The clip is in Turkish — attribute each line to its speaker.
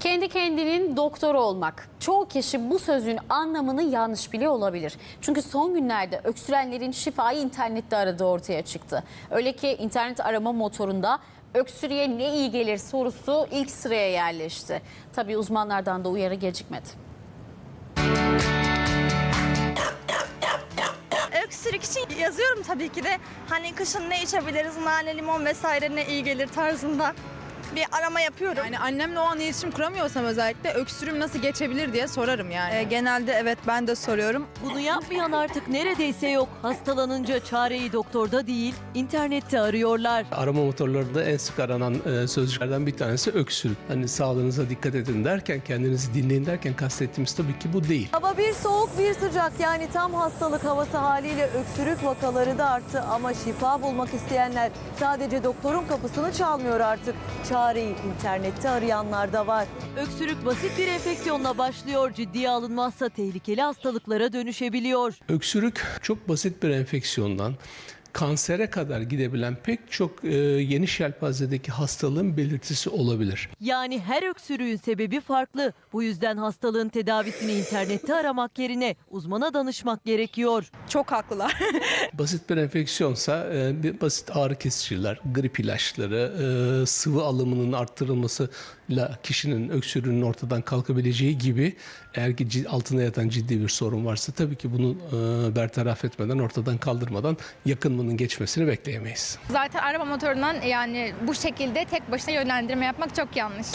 Speaker 1: Kendi kendinin doktoru olmak. Çoğu kişi bu sözün anlamını yanlış biliyor olabilir. Çünkü son günlerde öksürenlerin şifayı internette aradığı ortaya çıktı. Öyle ki internet arama motorunda öksürüğe ne iyi gelir sorusu ilk sıraya yerleşti. Tabii uzmanlardan da uyarı gecikmedi.
Speaker 2: Öksürük için yazıyorum tabii ki de. Hani kışın ne içebiliriz, nane, limon vesaire ne iyi gelir tarzında bir arama yapıyorum.
Speaker 3: Yani annemle o an iletişim kuramıyorsam özellikle öksürüğüm nasıl geçebilir diye sorarım yani.
Speaker 2: Genelde evet ben de soruyorum.
Speaker 4: Bunu yapmayan artık neredeyse yok. Hastalanınca çareyi doktorda değil, internette arıyorlar.
Speaker 5: Arama motorlarında en sık aranan sözcüklerden bir tanesi öksürük. Hani sağlığınıza dikkat edin derken, kendinizi dinleyin derken kastettiğimiz tabii ki bu değil.
Speaker 6: Hava bir soğuk bir sıcak, yani tam hastalık havası haliyle öksürük vakaları da arttı. Ama şifa bulmak isteyenler sadece doktorun kapısını çalmıyor artık. Çareyi internette arayanlar da var.
Speaker 4: Öksürük basit bir enfeksiyonla başlıyor. Ciddiye alınmazsa tehlikeli hastalıklara dönüşebiliyor.
Speaker 5: Öksürük çok basit bir enfeksiyondan kansere kadar gidebilen pek çok geniş yelpazedeki hastalığın belirtisi olabilir.
Speaker 4: Yani her öksürüğün sebebi farklı. Bu yüzden hastalığın tedavisini internette aramak yerine uzmana danışmak gerekiyor.
Speaker 2: Çok haklılar.
Speaker 5: Basit bir enfeksiyonsa bir basit ağrı kesiciler, grip ilaçları, sıvı alımının arttırılmasıyla kişinin öksürüğünün ortadan kalkabileceği gibi, eğer ki altında yatan ciddi bir sorun varsa tabii ki bunu bertaraf etmeden, ortadan kaldırmadan yakınmanın geçmesini bekleyemeyiz.
Speaker 7: Zaten arama motorundan yani bu şekilde tek başına yönlendirme yapmak çok yanlış.